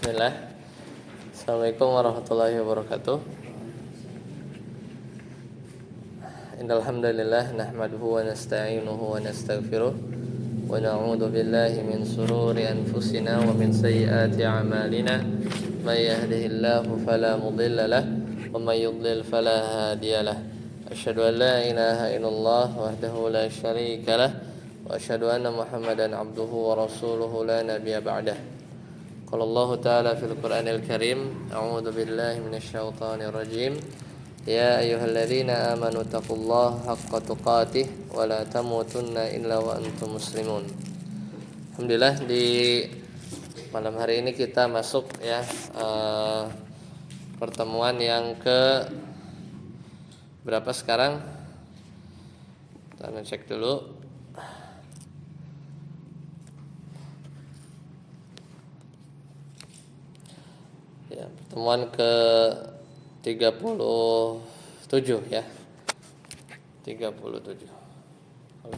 Bismillah. Assalamualaikum warahmatullahi wabarakatuh. Innal hamdalillah nahmaduhu wa nasta'inuhu wa nastaghfiruh wa na'udzu billahi min shururi anfusina wa min sayyiati a'malina. May yahdihillahu fala mudilla lahu wa may yudlil fala hadiyalah. Asyhadu an la ilaha illallah wahdahu la syarika lah wa asyhadu anna Muhammadan abduhu wa rasuluhu la nabiyya ba'dah. Qala Allah Ta'ala fil Qur'anil Karim, a'udzu billahi minasyaitonir rajim. Ya ayyuhalladzina amanu taqullaha haqqa tuqatih wa la tamutunna illa wa antum muslimun. Alhamdulillah, di malam hari ini kita masuk pertemuan yang ke berapa sekarang? Kita cek dulu. Ya, pertemuan ke 37 ya. 37. Kalau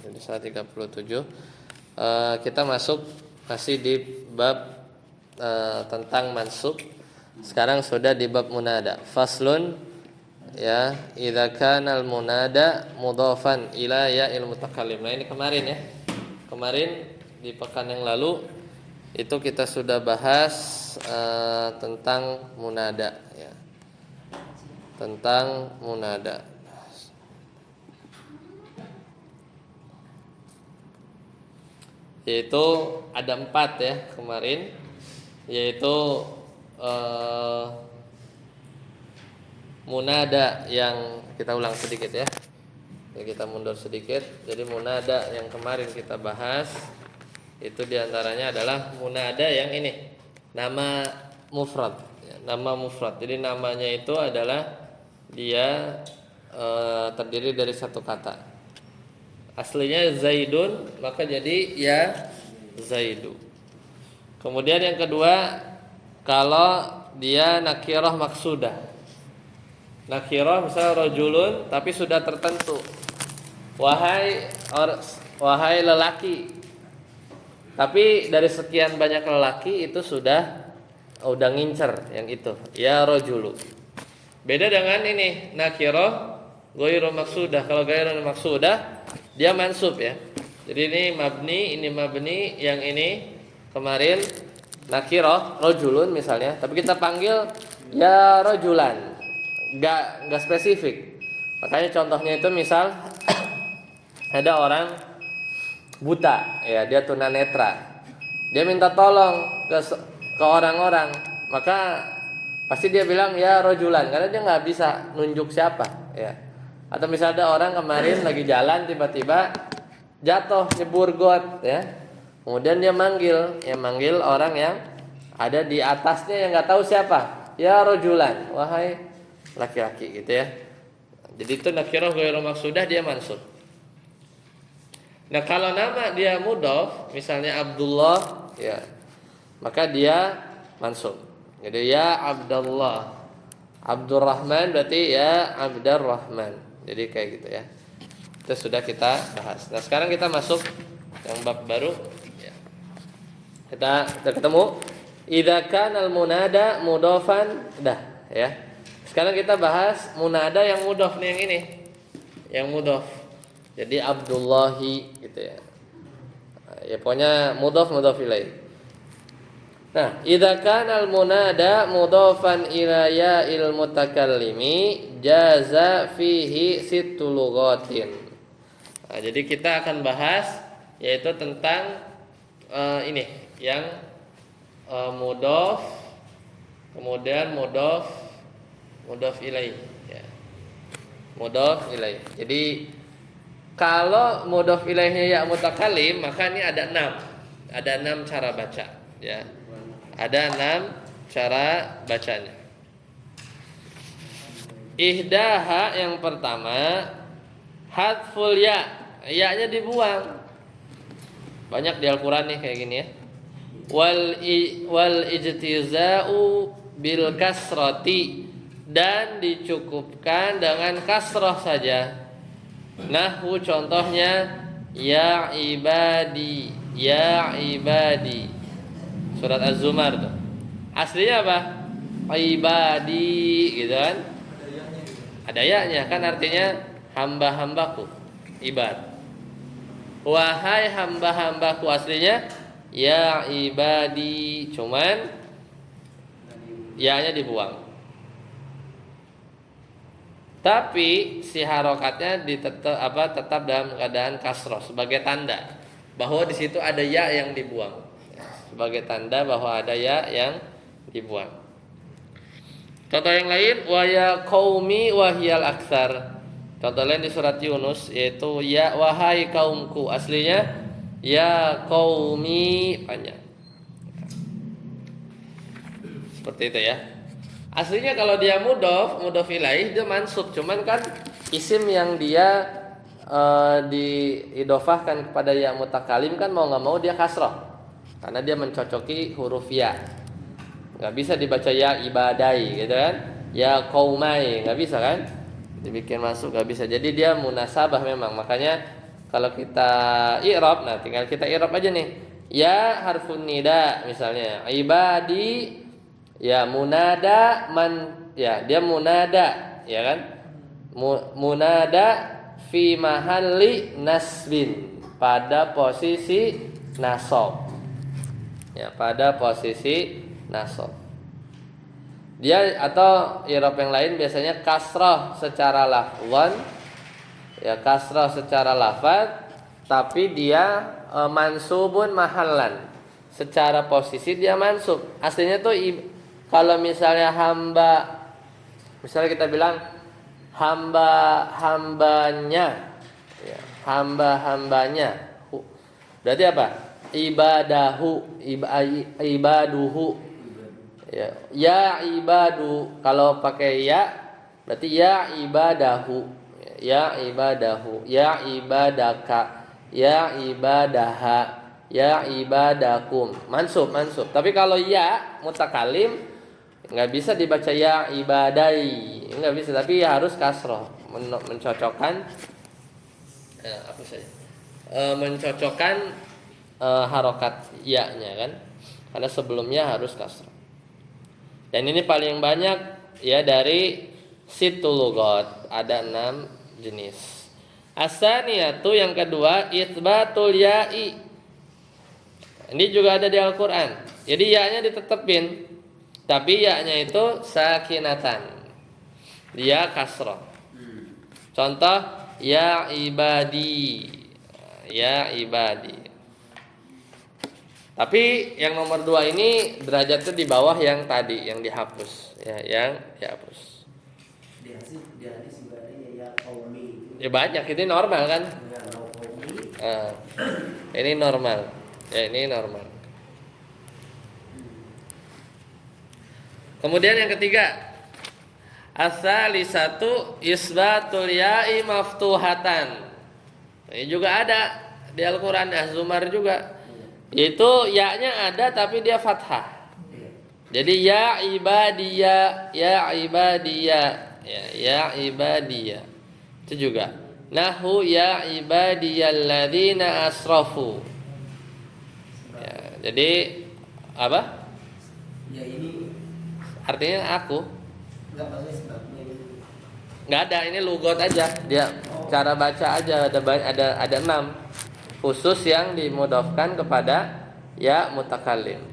tidak salah 37. Kita masuk masih di bab tentang mansub. Sekarang sudah di bab munada. Faslun ya, idza kana al munada mudhafan ila ya'il mutakallim. Nah, ini kemarin ya. Kemarin di pekan yang lalu itu kita sudah bahas tentang munada ya. Tentang munada. Yaitu ada 4 ya kemarin, yaitu munada yang kita ulang sedikit ya. Kita mundur sedikit. Jadi munada yang kemarin kita bahas itu diantaranya adalah munada yang ini, nama mufrad ya, nama mufrad. Jadi namanya itu adalah dia terdiri dari satu kata. Aslinya Zaidun, maka jadi ya Zaidu. Kemudian yang kedua, kalau dia nakirah maksudah. Nakirah misalnya rajulun tapi sudah tertentu. Wahai lelaki. Tapi dari sekian banyak lelaki itu sudah ngincer yang itu. Ya rajulu. Beda dengan ini nakirah ghairu maksudah. Kalau ghairu maksudah dia mansub ya. Jadi ini mabni, yang ini kemarin nakirah rajulun misalnya, tapi kita panggil ya rajulan. Enggak spesifik. Makanya contohnya itu misal ada orang buta ya, dia tunanetra. Dia minta tolong ke orang-orang, maka pasti dia bilang ya rajulan karena dia enggak bisa nunjuk siapa ya. Atau misalnya ada orang kemarin lagi jalan tiba-tiba jatuh nyebur got ya. Kemudian dia manggil orang yang ada di atasnya yang enggak tahu siapa. Ya rajulan, wahai laki-laki gitu ya. Jadi itu nakirah ghairu maksudah, dia mansub. Nah, kalau nama dia mudhaf, misalnya Abdullah ya, maka dia mansub. Jadi ya Abdullah. Abdurrahman berarti ya Abdurrahman. Jadi kayak gitu ya. Itu sudah kita bahas. Nah, sekarang kita masuk yang bab baru ya. Kita ketemu idza kana al munada mudhafan dah ya. Sekarang kita bahas munada yang mudhaf nih, yang ini. Yang mudhaf. Jadi Abdullahi gitu ya. Ya pokoknya mudhaf ilaih. Nah, idza kana al munada mudhafan ila ya'il mutakallimi jaza fihi sittu lughatin. Nah, jadi kita akan bahas yaitu tentang ini yang mudhaf, kemudian mudhaf ilaih ya. Mudhaf ilaih. Jadi kalau mudhaf ilaihnya ya mutakallim, maka ini ada 6. Ada 6 cara baca ya. Ada 6 cara bacanya. Ihdaha yang pertama hadful ya. Ya-nya dibuang. Banyak di Al-Qur'an nih kayak gini ya. Wal ijtiza'u bil kasrati, dan dicukupkan dengan kasrah saja. Nahwu contohnya ya ibadi, ya ibadi. Surat Az-Zumar tuh. Aslinya apa? Ibadi gitu kan? Ada ya-nya kan artinya hamba-hambaku. Ibad. Wahai hamba-hambaku, aslinya ya ibadi, cuman ya-nya dibuang. Tapi si harokatnya tetap dalam keadaan kasroh sebagai tanda bahwa di situ ada ya yang dibuang. Sebagai tanda bahwa ada ya yang dibuang. Contoh yang lain, wa ya qaumi wahyal aksar. Contoh lain di surat Yunus yaitu ya wahai kaumku, aslinya ya qaumi panjang. Seperti itu ya. Aslinya kalau dia mudhof ilaih dia mansub, cuman kan isim yang dia diidofahkan kepada ya mutakalim kan mau nggak mau dia kasroh karena dia mencocoki huruf ya. Nggak bisa dibaca ya ibadai gitu kan, ya qaumai nggak bisa kan, dibikin masuk nggak bisa. Jadi dia munasabah memang. Makanya kalau kita i'rab, nah tinggal kita i'rab aja nih. Ya harfun nida misalnya, ibadi ya munada man, ya dia munada ya kan, munada fi mahalli nasbin, pada posisi nasab ya, pada posisi nasab. Dia atau i'rab yang lain biasanya kasrah secara lafzan ya, kasrah secara lafaz, tapi dia mansubun mahallan, secara posisi dia mansub. Aslinya tuh kalau misalnya hamba, misalnya kita bilang hamba-hambanya ya, hamba-hambanya, berarti apa? Ibadahu, ibaduhu ya, ya ibadu. Kalau pakai ya berarti ya ibadahu, ya ibadahu, ya ibadaka, ya ibadaha, ya ibadakum, mansub. Tapi kalau ya mutakalim nggak bisa dibaca ya ibadai, nggak bisa, tapi harus kasroh, mencocokkan mencocokkan harokat ya-nya kan, karena sebelumnya harus kasroh. Dan ini paling banyak ya dari situ lugat, ada 6 jenis. Asaniyatu yang kedua, itsbatul ya'i. Ini juga ada di Al-Qur'an. Jadi ya-nya ditetepin, tapi ya-nya itu sakinatan. Dia kasrah. Contoh ya ibadi. Ya ibadi. Tapi yang nomor 2 ini derajatnya di bawah yang tadi, yang dihapus ya, yang dihapus. Ya banyak, ini normal kan? Ini normal. Ya ini normal. Kemudian yang ketiga, as-salisatu isbatul ya'i maftuhatan. Ini juga ada di Al-Qur'an, Az-Zumar juga. Itu ya-nya ada tapi dia fathah. Jadi ya ibadiyah, ya ibadiyah, ya ibadiyah. Itu juga. Nahu ya ibadiyalladzina asrafu. Ya, jadi apa? Ya ini artinya aku. enggak maksudnya sebabnya ini. Enggak ada, ini lugot aja. Dia cara baca aja ada 6 khusus yang dimudhafkan kepada ya mutakallim.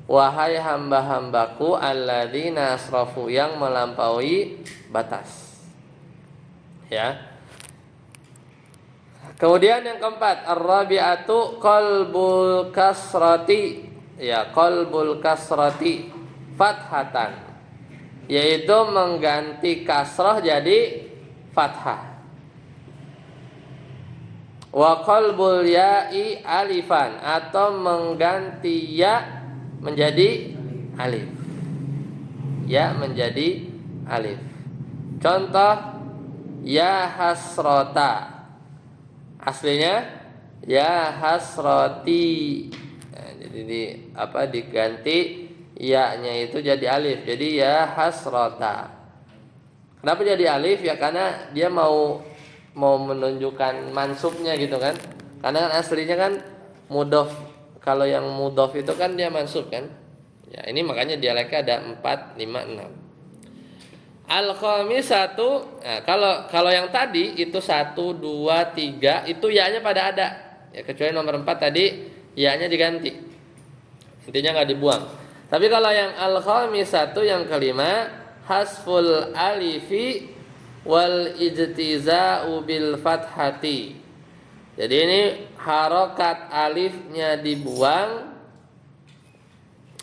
Wahai hamba-hambaku alladzina asrafu, yang melampaui batas. Ya. Kemudian yang keempat, ar-rabi'atu qalbul kasrati. Ya, qalbul kasrati fathatan. Yaitu mengganti kasrah jadi fathah. Wa qalbul ya'i alifan, atau mengganti ya menjadi alif. Ya menjadi alif. Contoh ya hasrota. Aslinya ya hasroti. Nah, jadi diganti ya-nya itu jadi alif. Jadi ya hasrota. Kenapa jadi alif? Ya karena dia mau menunjukkan mansubnya gitu kan. Karena kan aslinya kan mudhof. Kalau yang mudhof itu kan dia mansub kan. Ya, ini makanya dialeknya ada 4, 5, 6. Al-khamisatu, nah, kalau yang tadi itu 1, 2, 3 itu ya-nya pada ada. Ya, kecuali nomor 4 tadi ya-nya diganti. Intinya nggak dibuang. Tapi kalau yang al-khamisatu yang kelima, hasful alifi wal ijtiza'u bil fathati. Jadi ini harokat alifnya dibuang,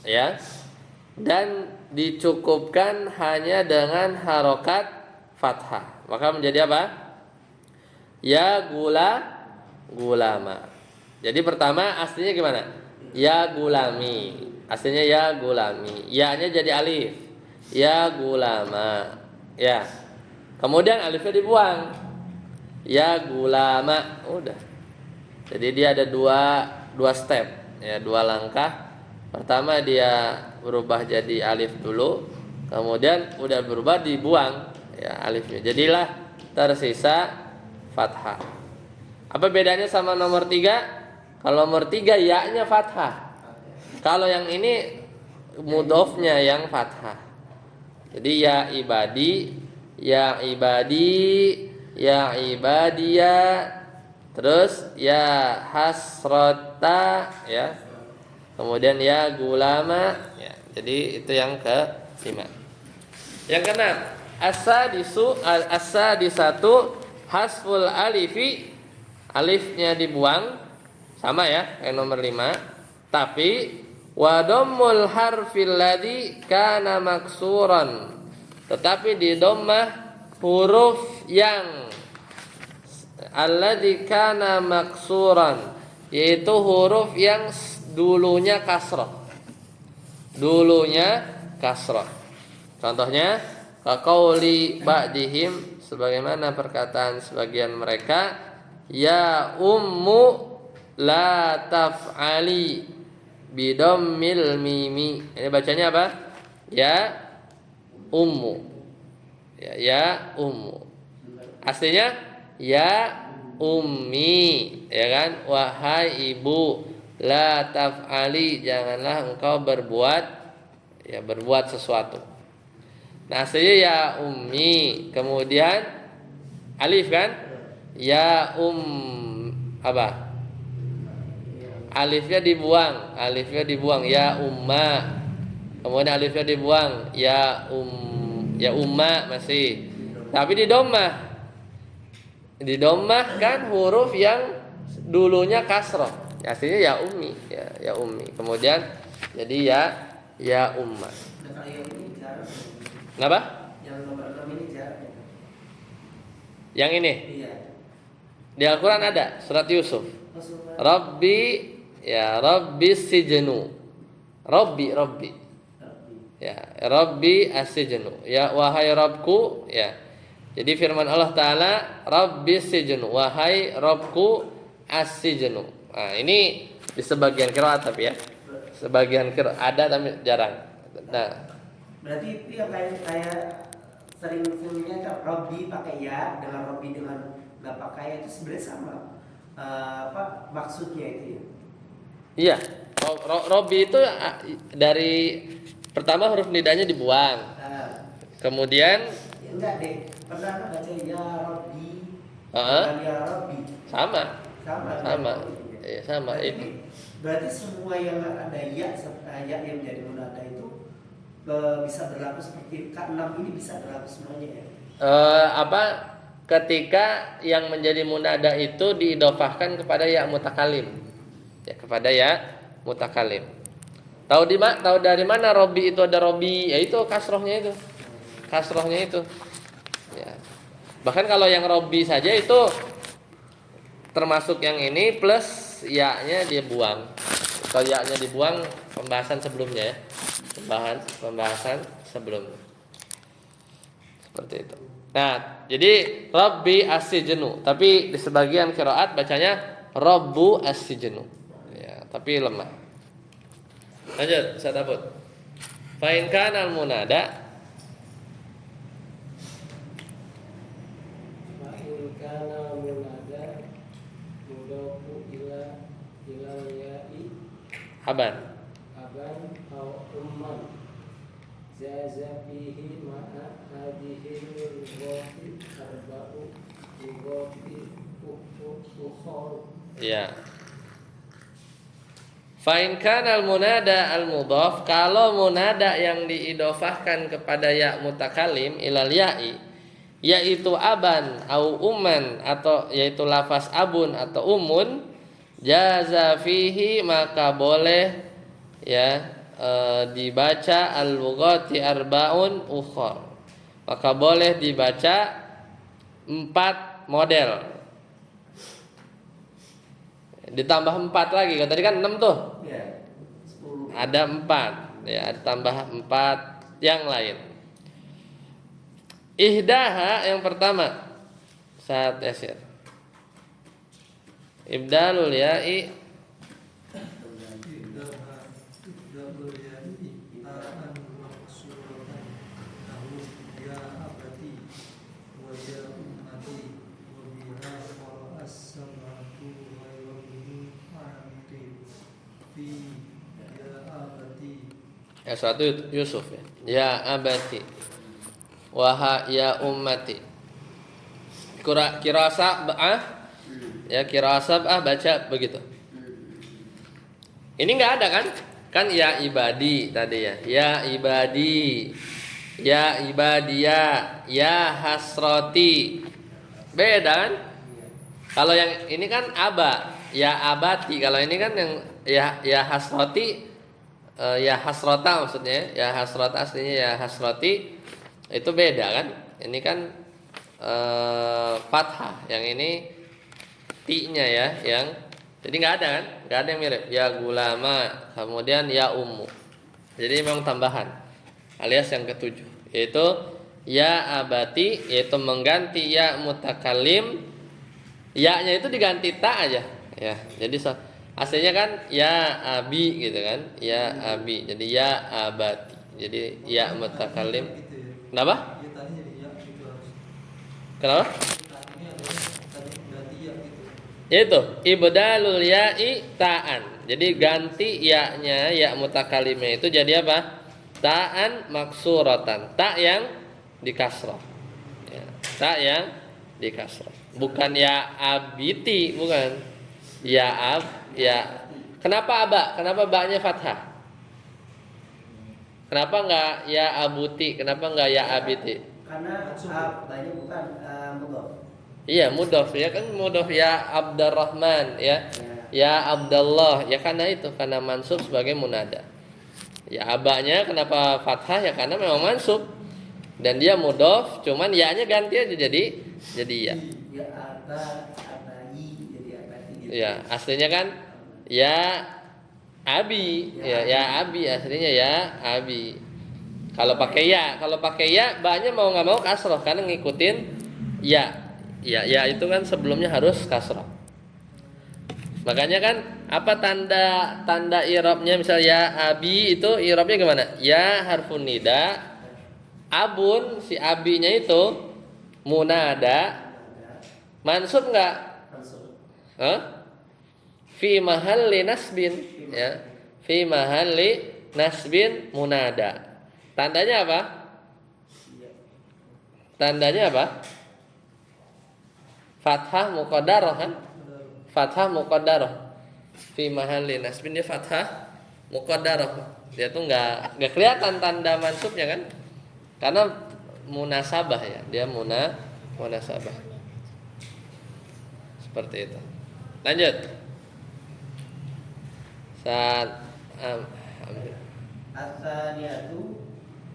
ya, dan dicukupkan hanya dengan harokat fathah. Maka menjadi apa? Ya gulama. Jadi pertama aslinya gimana? Ya gulami. Aslinya ya gulami. Ya-nya jadi alif. Ya gulama. Ya. Kemudian alifnya dibuang. Ya gulama. Udah. Jadi dia ada dua step, ya, 2 langkah. Pertama dia berubah jadi alif dulu, kemudian udah berubah dibuang, ya, alifnya. Jadilah tersisa fathah. Apa bedanya sama nomor 3? Kalau nomor 3 ya-nya fathah. Kalau yang ini mudhofnya yang fathah. Jadi ya ibadi, ya ibadi, ya ibadia, terus ya hasrota, ya. Kemudian ya gulama, ya. Jadi itu yang ke-5. Yang ke-6, as-sadisatu hasful alifi, alifnya dibuang, sama ya kayak nomor 5. Tapi wa dhammul harfil ladzi kana maksuran, tetapi di dhammah huruf yang alladzi kana maksuran, yaitu huruf yang dulunya kasrah. Dulunya kasrah. Contohnya kaqauli ba'dihim, sebagaimana perkataan sebagian mereka, ya ummu la taf'ali bidammil mimi. Ini bacanya apa? Ya ummu. Ya ummu. Aslinya ya ummi, ya kan? Wahai ibu, la taf'ali, janganlah engkau berbuat sesuatu. Nah, aslinya ya ummi, kemudian alif kan? Ya apa? Alifnya dibuang ya umma. Kemudian alifnya dibuang ya umma masih. Tapi di dhammah kan huruf yang dulunya kasroh. Aslinya ya ummi, ya ummi. Kemudian jadi ya umma. Nah, kalau yang ini jarang. Kenapa? Yang nomor 6 ini jarang. Yang ini Iya. di Al-Quran ada surat Yusuf. Rabbi, ya Rabbi sijnu. Rabbi. Ya, Rabbi as-sijnu. Ya wahai Rabbku, ya. Jadi firman Allah Ta'ala, Rabbi sijnu, wahai Rabbku as-sijnu. Nah, ini di sebagian qiraat tapi ya. Sebagian qiraat ada tapi jarang. Nah, berarti itu yang kayak seringnya kan Robbi pakai ya dengan Robbi dengan nggak pakai itu sebenarnya sama. Apa maksudnya itu ya? iya. Robbi itu dari pertama huruf nidanya dibuang. Kemudian Ya enggak deh. Pernah baca ya Robbi? Heeh. Ya Robbi. Sama. Iya, sama itu. Berarti semua yang ada ya serta ya yang menjadi munada itu bisa berlaku seperti K6 ini bisa berlaku semuanya ya. Ketika yang menjadi munada itu diidhofahkan kepada ya mutakalim. Ya, kepada ya mutakalim. Tahu dari mana Robi itu ada Robi? Ya itu kasrohnya itu. Ya. Bahkan kalau yang Robi saja itu termasuk yang ini plus ya-nya dia buang. Kalau ya-nya dibuang pembahasan sebelumnya ya. Pembahasan sebelumnya. Seperti itu. Nah, jadi Rabbi as-sijnu, tapi di sebagian qiraat bacanya Rabbu as-sijnu. Ya, tapi lemah. Lanjut, saya tabut. Fa in kana al-munada aban au Muhammad jaza fihi ma'a hadhihi al-ghati arba'u ghati ukhur. Ya. Fa'in kana al-munada al-mudhaf, kalau munada yang diidofahkan kepada ya mutakalim ilal ya'i, yaitu aban au umman, atau yaitu lafaz abun atau umun, jaza fihi, maka boleh ya dibaca al-lughati arba'un ukhur, maka boleh dibaca 4 model, ditambah 4 lagi, kan tadi kan 6 tuh. Ya, 10. Ada 4, ya, ditambah 4 yang lain. Ihdaha yang pertama saat yasir. Ibdalul ya'i ya suatu Yusuf ya. Ya abati waha ya ummati. Kira sab'ah ya, kira sab'ah baca begitu. Ini enggak ada kan? Kan ya ibadi tadi ya. Ya ibadi, ya ibadiya, ya hasrati. Beda kan? Kalau yang ini kan aba, ya abati. Kalau ini kan yang ya hasrati, ya hasrota maksudnya. Ya hasrota aslinya ya hasrati. Itu beda kan? Ini kan fathah. Yang ini ti-nya ya, yang jadi nggak ada kan? Nggak ada yang mirip. Ya gulama, kemudian ya ummu. Jadi memang tambahan. Alias yang ketujuh, yaitu ya abati, yaitu mengganti ya mutakalim. Ya-nya itu diganti ta aja. Ya, jadi aslinya kan ya abi gitu kan? Ya abi. Jadi ya abati. Jadi ya mutakalim. Kenapa? Kenapa? Itu ibdalul ya'i ta'an. Jadi ganti ya-nya, ya mutakalimnya itu jadi apa? Ta'an maksuratan. Ta yang dikasrah. Ya, ta yang dikasrah. Bukan ya abiti, bukan. Ya ya. Kenapa aba? Kenapa ba-nya fathah? Kenapa enggak ya abuti? Kenapa enggak ya abiti? Karena banyak bukan mudhof. Iya mudhof ya kan, mudhof ya Abdurrahman ya, ya Abdullah ya, karena itu karena mansub sebagai munada. Ya abanya kenapa fathah ya karena memang mansub dan dia mudhof, cuman ya-nya ganti aja jadi ya. Ya abai jadi abati. Gitu. Ya aslinya kan ya abi ya abi aslinya ya abi. Kalau pakai ya ba-nya mau nggak mau kasroh karena ngikutin ya. Ya itu kan sebelumnya harus kasrah. Makanya kan apa tanda i'rabnya, misalnya ya abi itu i'rabnya gimana? Ya harfun nida, abun si abinya itu munada, mansub enggak? Mansub. Fi mahalli nasbin ya. Fi mahalli nasbin munada. Tandanya apa? Tandanya apa? Fathah muqaddarah kan? Fathah muqaddarah. Fi mahalli nasbin, dia fathah muqaddarah. Dia tuh enggak kelihatan tanda mansubnya kan? Karena munasabah ya, dia munasabah. Seperti itu. Lanjut. Saat As-saniyatu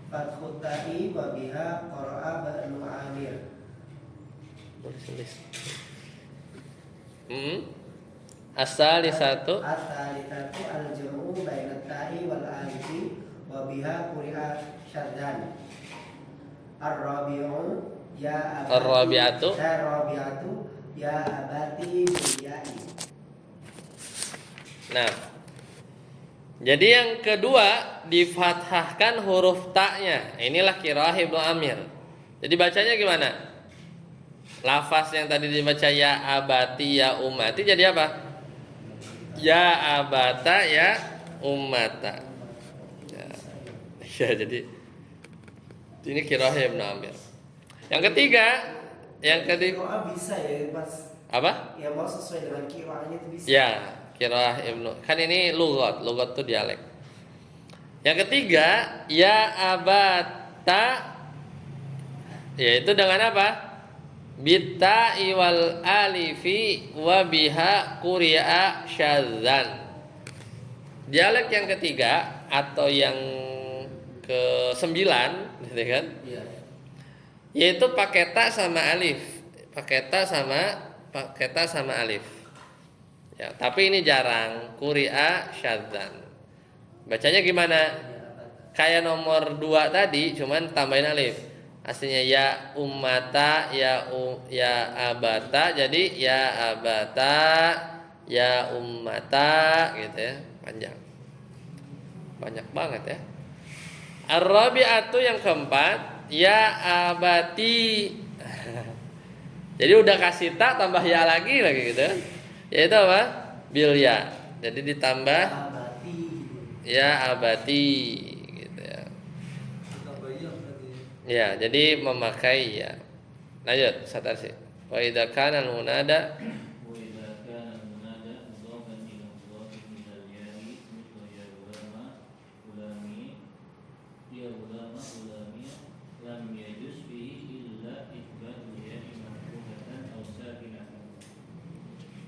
fathut ta'i wa biha qara'a Banu Amir. As-salisatu al-jam'u bainat ta'i wal alifi wa biha quri'a syaddan. Ar-rabi'u ya abati. Ar-rabi'atu ya abati bil ya'i. Nah, jadi yang kedua difathahkan huruf ta-nya. Inilah qiraah Ibnu Amir. Jadi bacanya gimana? Lafaz yang tadi dibaca ya abati ya ummati jadi apa? Ya abata ya ummata. Ya. Ya, jadi ini qiraah Ibnu Amir. Yang ketiga, Doa bisa ya mas. apa? Ya mau sesuai dengan kiranya itu bisa. Ya, qiraah Ibnu. Kan ini lughat tuh dialek. Yang ketiga, ya abata, yaitu dengan apa? Bitta iwal alifi wa biha quri'a syadzan. Dialek yang ketiga atau yang ke-9 gitu kan? Iya. Yaitu pakai ta sama alif. Pakai ta sama alif. Ya, tapi ini jarang, quri'a syadzan. Bacanya gimana? Kayak nomor 2 tadi, cuman tambahin alif. Aslinya ya ummata, ya abata, jadi ya abata, ya ummata gitu ya, panjang. Banyak banget ya. Ar-rabi'atu yang keempat, ya abati. Jadi udah kasih tak tambah ya lagi gitu. Yaitu apa? Bil ya. Jadi ditambah Abati. ya abati gitu ya. Ya, jadi memakai ya. Lanjut, satar sih. Wa idza kana al-munada وإذا كان المنادى مضافا إلى مضاف إلى الياء مثل يا غلام غلامي يا غلام غلامي لم يجوز فيه إلا إثبات الياء مفتوحة أو ساكنة.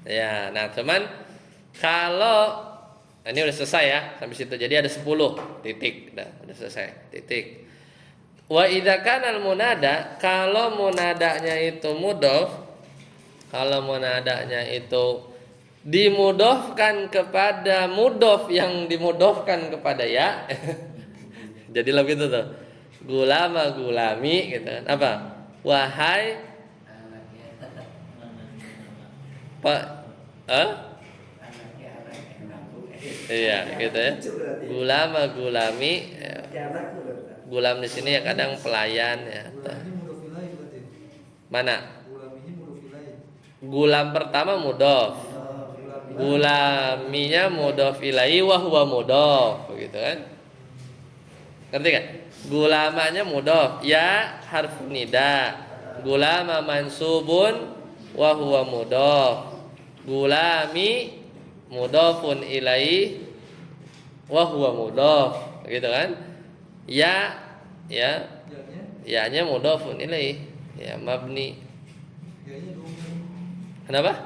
ya. Nah, cuman kalau ini udah selesai ya sampai situ. Jadi ada 10 titik. Udah selesai. Titik. Wa idza kana al-munada, kalau munadanya itu mudhof, kalau munadanya itu dimudhofkan kepada mudhof yang dimudhofkan kepada ya. Jadi lebih itu tuh. Gulama gulami gitu kan. Apa? Wahai Pak Anaknya anak. Iya, gitu ya. Gulama gulami ya. Ya anak tuh berarti. Gulam di sini ya kadang pelayan ya. Mana? Gulam pertama mudhof. Gulaminya mudhof ilaihi wa huwa mudhof, gitu kan? Ngerti kan? Gulamanya mudhof, ya harfun nida. Gulama mansubun wa huwa mudhof. Gulami mudhofun ilaihi wa huwa mudhof, gitu kan? Ya, ya-nya mudhofun ilaih, ya mabni. Kenapa?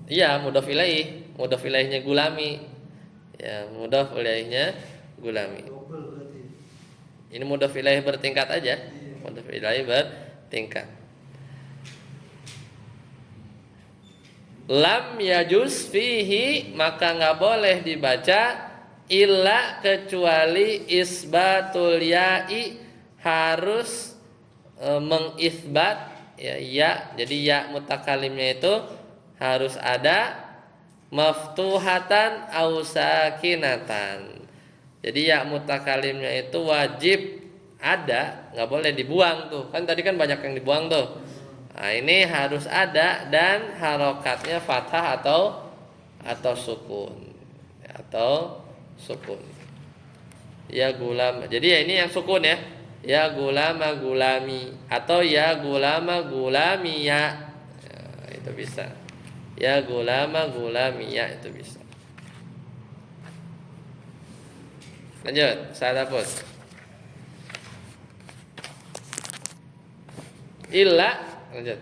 Iya, mudhof ilaih, mudhof ilaihnya gulami. Ya, mudhof ilaihnya gulami. Ini mudhof ilaih bertingkat aja. Mudhof ilaih bertingkat. Lam yajuz fihi, maka nggak boleh dibaca illa kecuali isbatul ya'i, harus mengisbat ya. Jadi ya mutakalimnya itu harus ada maftuhatan au sakinatan. Jadi ya mutakalimnya itu wajib ada, nggak boleh dibuang tuh. Kan tadi kan banyak yang dibuang tuh. Nah, ini harus ada dan harokatnya fathah atau sukun. Sukun. Ya gulam. Jadi ya ini yang sukun ya. Ya gulama gulami atau ya gulama gulamiya. Ya, itu bisa. Ya gulama gulamiya itu bisa. Lanjut, saya hapus. Illa, lanjut.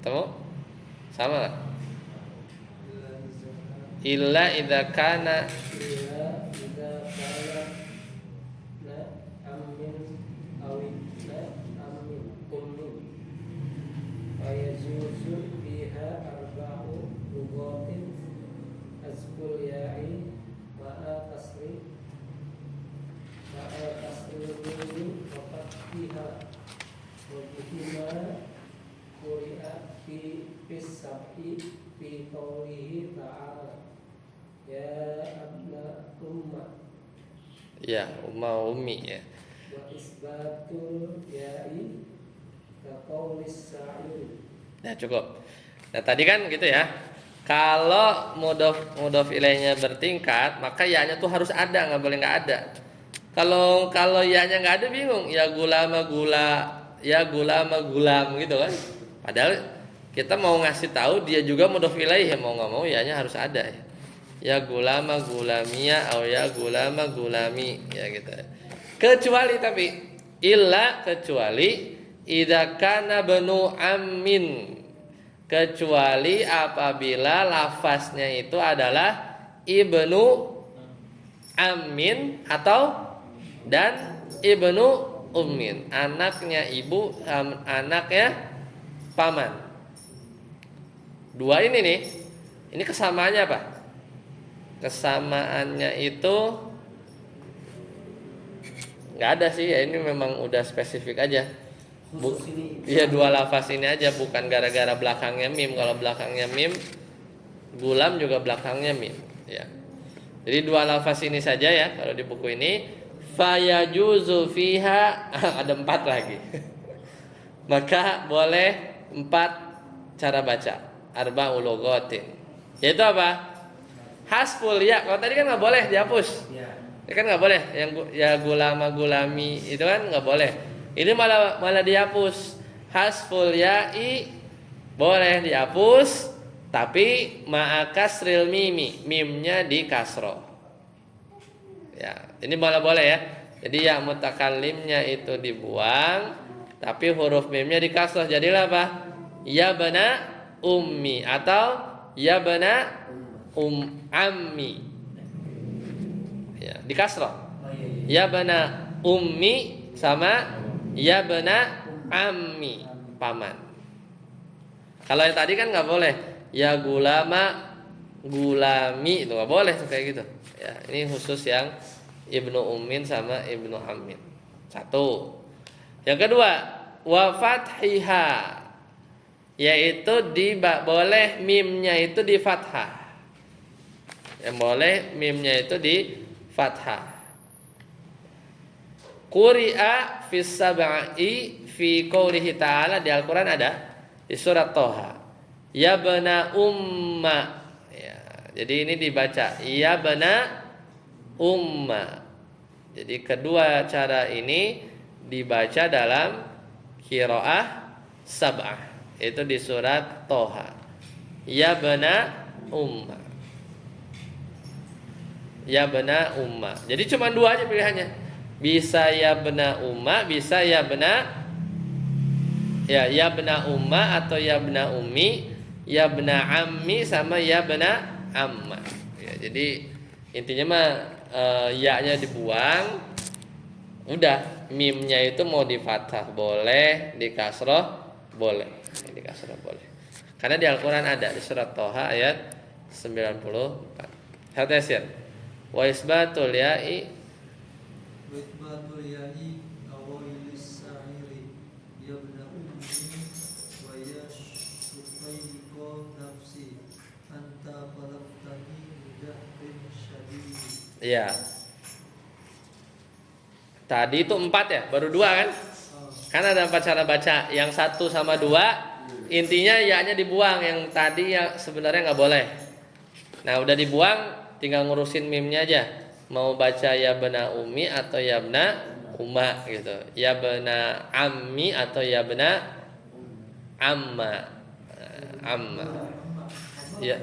Temu? Sama lah. Illa idza kana Illa idza kana la amin awin la amin ummin wa yajuzu biha arba'u lughatin azkul ya'i ma'a tasrif mimi wa fathiha wa bihima quri'a fi sab'i fi qawlihi ta'ala ya abna umma. ya ummi ya. Wa isbatul ya'i ka qaulis sa'il. Nah, cukup. Nah, tadi kan gitu ya. Kalau mudhof ilaihnya bertingkat, maka ya-nya tuh harus ada, nggak boleh nggak ada. Kalau ya-nya nggak ada bingung, ya gulama gula, ya gulama gulam gitu kan. Padahal kita mau ngasih tahu dia juga mudhof ilaih, mau nggak mau ya-nya harus ada ya. Ya gulama gulamia atau ya gulama gulami ya gitu. Kecuali tapi kecuali idza kana banu ammin, kecuali apabila lafaznya itu adalah ibnu ammin atau dan ibnu ummin, anaknya ibu, anaknya paman. Dua ini nih, ini kesamaannya apa? Kesamaannya itu nggak ada sih ya, ini memang udah spesifik aja. Khusus ini. Iya, dua lafaz ini aja, bukan gara-gara belakangnya mim. Kalau belakangnya mim, gulam juga belakangnya mim ya. Jadi dua lafaz ini saja ya kalau di buku ini. Fayajuzu fiha ada 4 lagi. Maka boleh 4 cara baca, arba'ul lughatin. Yaitu apa? Hasful ya. Kalau tadi kan nggak boleh dihapus. Ya. Ya kan nggak boleh, yang ya gulama gulami itu kan nggak boleh. Ini malah dihapus. Hasful ya'i boleh dihapus, tapi ma'akasril mimi, mimnya di kasro. Ya, ini malah boleh ya. Jadi ya mutakallimnya itu dibuang, tapi huruf mimnya di kasro. Jadilah apa? Ya bana ummi atau ya bana ammi. Ya, di kasro. Oh iya, iya. Ya bana ummi sama ya bana ammi, paman. Kalau yang tadi kan nggak boleh. Ya gulama gulami itu nggak boleh kayak gitu. Ya, ini khusus yang ibnu ummin sama ibnu ammin. 1. Yang kedua, wa fathiha, yaitu boleh mimnya itu di fathah. Yang boleh mimnya itu di fathah. Quri'a fis sab'i fi qoulihi ta'ala, di Al-Qur'an ada di surat Toha. Ya bana umma. Ya, jadi ini dibaca ya bana umma. Jadi kedua cara ini dibaca dalam qiraah sab'ah, itu di surat Toha. Ya bana umma. Ya bana umma. Jadi cuma 2 aja pilihannya. Bisa ya bena umma, bisa ya bena umma atau ya bena ummi, ya bena ammi sama ya bena amma. Ya, jadi intinya mah ya-nya dibuang. Udah, mimnya itu mau di fathah boleh, di kasroh boleh. Di kasroh boleh. Karena di Al-Qur'an ada di surat Toha ayat 94. Hadasir. Wa isbatul ya'i Witbatul ya'i awailis sa'iri yabna ummi wa yashufayko nafsi anta falaftani mujahrin syadid. Ya. Tadi itu 4 ya, baru 2 kan? Kan ada 4 cara baca. Yang 1 sama 2 intinya ya-nya dibuang. Yang tadi ya sebenarnya nggak boleh. Nah udah dibuang, tinggal ngurusin mimnya aja. Mau baca ya bena ummi atau ya bena umma gitu. Ya bena ammi atau ya bena amma. Amma. Ya,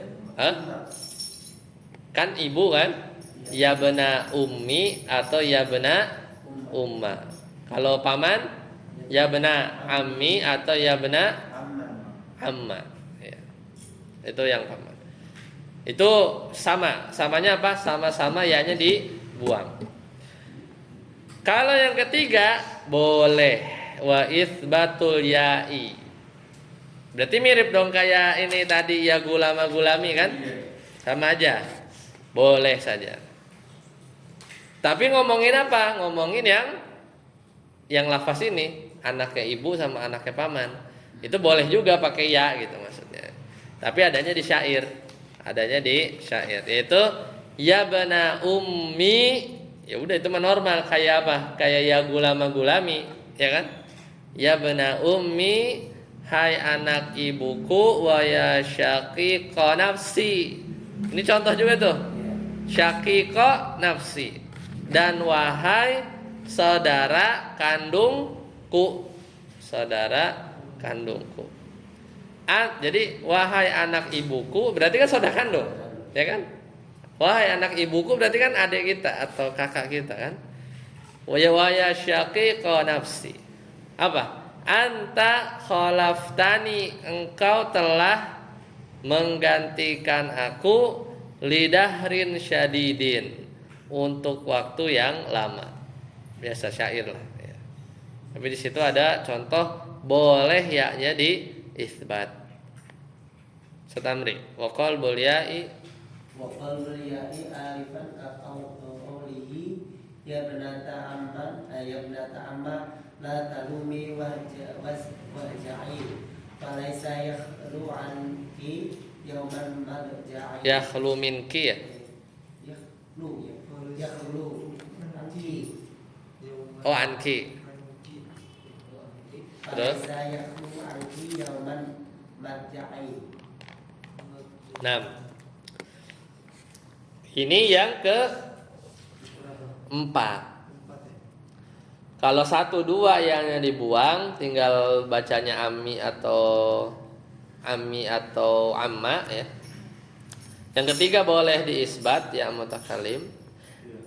kan ibu kan? Ya bena ummi atau ya bena umma. Kalau paman ya bena ammi atau ya bena amma. Ya. Itu yang paman. Itu samanya apa? Sama-sama ya-nya dibuang. Kalau yang ketiga boleh wa itsbatul ya'i. Berarti mirip dong kayak ini tadi ya gulama gulami kan? Sama aja. Boleh saja. Tapi ngomongin apa? Ngomongin yang lafaz ini, anaknya ibu sama anaknya paman. Itu boleh juga pakai ya gitu maksudnya. Tapi adanya di syair. Yaitu ya bana ummi. Ya udah itu mah normal, kayak apa? Kayak ya gulama gulami, ya kan? Ya bana ummi hai anak ibuku, wa ya syaqiqa nafsi. Ini contoh juga tuh. Syaqiqa nafsi. Dan wahai saudara kandungku. Saudara kandungku. Jadi wahai anak ibuku berarti kan saudara kandung, ya kan? Wahai anak ibuku berarti kan adik kita atau kakak kita kan? Wa ya syaqiqa nafsi. Apa? Anta khalaftani, engkau telah menggantikan aku lidahrin syadidin, untuk waktu yang lama. Biasa syair lah ya. Tapi di situ ada contoh boleh ya-nya di isbat. Setamri wa qalbul ya'i alifan atau qawlihi ya benata amma la talumi wajai falaisa yakhlu anki yawman madja'i yakhlu minki ya. yakhlu anki Oh anki. Terus falaisa yakhlu anki yawman madja'i. Nah, ini yang keempat. Kalau 1, 2 yang dibuang, tinggal bacanya ami atau amma ya. Yang ketiga boleh diisbat ya mutakalim.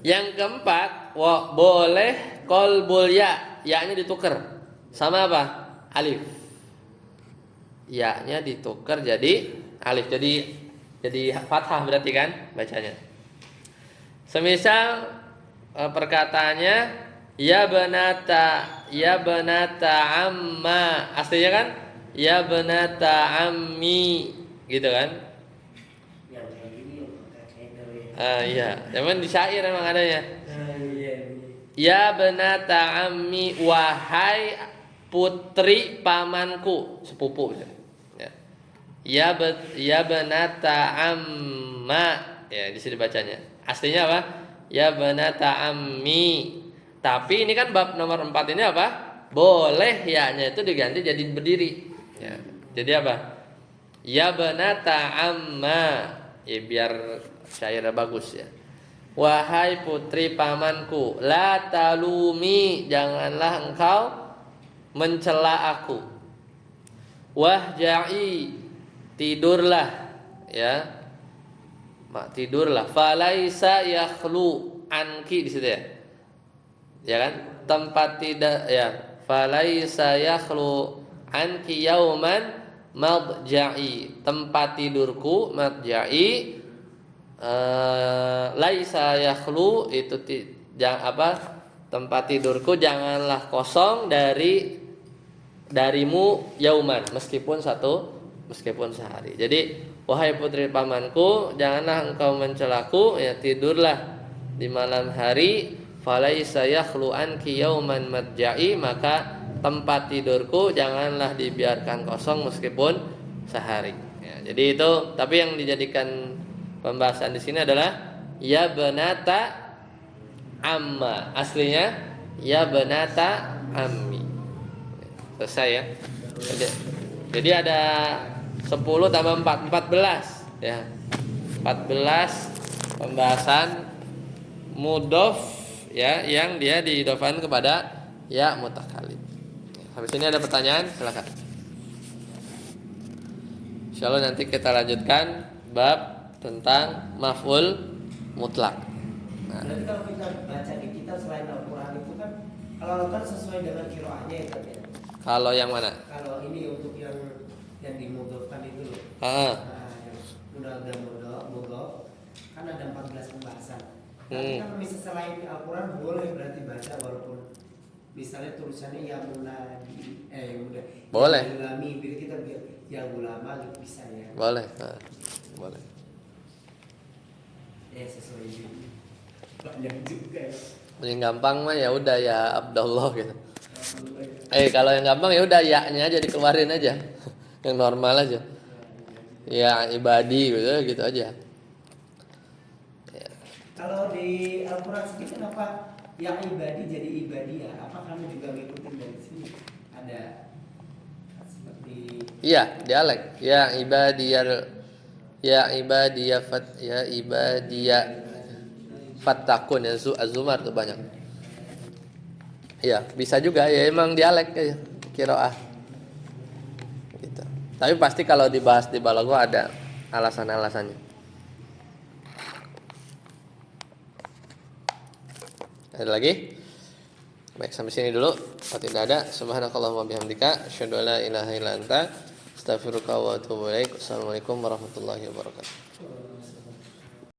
Yang keempat boleh qalbul ya-nya ditukar sama apa? Alif. Ya-nya ditukar jadi alif, jadi fathah berarti kan bacanya. Semisal perkataannya ya benata amma, aslinya kan ya benata ammi gitu kan. Yang kayak gini Iya, emang di syair emang adanya. Ya benata ammi, wahai putri pamanku, sepupu ya. Ya benata amma, ya di sini bacanya. Aslinya apa? Ya benata ammi. Tapi ini kan bab nomor 4 ini apa? Boleh ya-nya itu diganti jadi berdiri. Ya. Jadi apa? Ya benata amma. Ya biar syairnya bagus ya. Wahai putri pamanku, la talumi, janganlah engkau mencela aku. Wahja'i, tidurlah ya. Tidurlah. Falaisa yakhlu anki di situ ya. Ya kan? Tempat tidak ya. Falaisa yakhlu anki yauman madja'i. Tempat tidurku madja'i. Laisa yakhlu itu tempat tidurku janganlah kosong darimu yauman, meskipun sehari. Jadi wahai putri pamanku, janganlah engkau mencelaku, ya tidurlah di malam hari. Falaisa yakhlu anki yauman madja'i, maka tempat tidurku janganlah dibiarkan kosong meskipun sehari. Ya, jadi itu, tapi yang dijadikan pembahasan di sini adalah ya benata amma. Aslinya ya benata ammi. Selesai ya. Jadi ada 10 tambah 4, 14 ya. 14 pembahasan mudhof ya, yang dia diidhofan kepada ya mutakalim. Habis ini ada pertanyaan, silakan. Insyaallah nanti kita lanjutkan bab tentang maf'ul mutlak. Nah. Berarti kalau kita baca di kitab selain Al-Quran itu kan, kalau kan sesuai dengan qiraatnya ya. Kalau yang mana? Kalau ini untuk yang dimudhofkan itu loh. Yang udah mudhof kan ada 14 pembahasan. Tapi kalau misalnya selain Al-Quran boleh berarti baca walaupun misalnya tulisannya yang munadi boleh. Yang ulami, kita biar yang ulama gitu bisa ya. Boleh. Boleh. Sesuai ini banyak juga ya. Yang gampang mah ya udah ya Abdullah gitu. Kalau yang gampang ya udah ya-nya aja dikeluarin aja. Yang normal aja. Ya ibadi gitu aja. Ya. Kalau di Al-Quran sendiri kenapa yang ibadi jadi ibadiyah? Apa kamu juga ngikutin dari sini? Ada seperti Iya, dialek. Ya ibadiya fattakun ya Az-Zumar tuh banyak. Iya, bisa juga ya emang dialek ya qiraah. Gitu. Tapi pasti kalau dibahas di balaghah ada alasan-alasannya. Ada lagi? Baik, sampai sini dulu. Kalau tidak ada, subhanakallahumma bihamdika asyhadu an la ilaha illa anta astaghfiruka wa atubu ilaik. Assalamualaikum warahmatullahi wabarakatuh.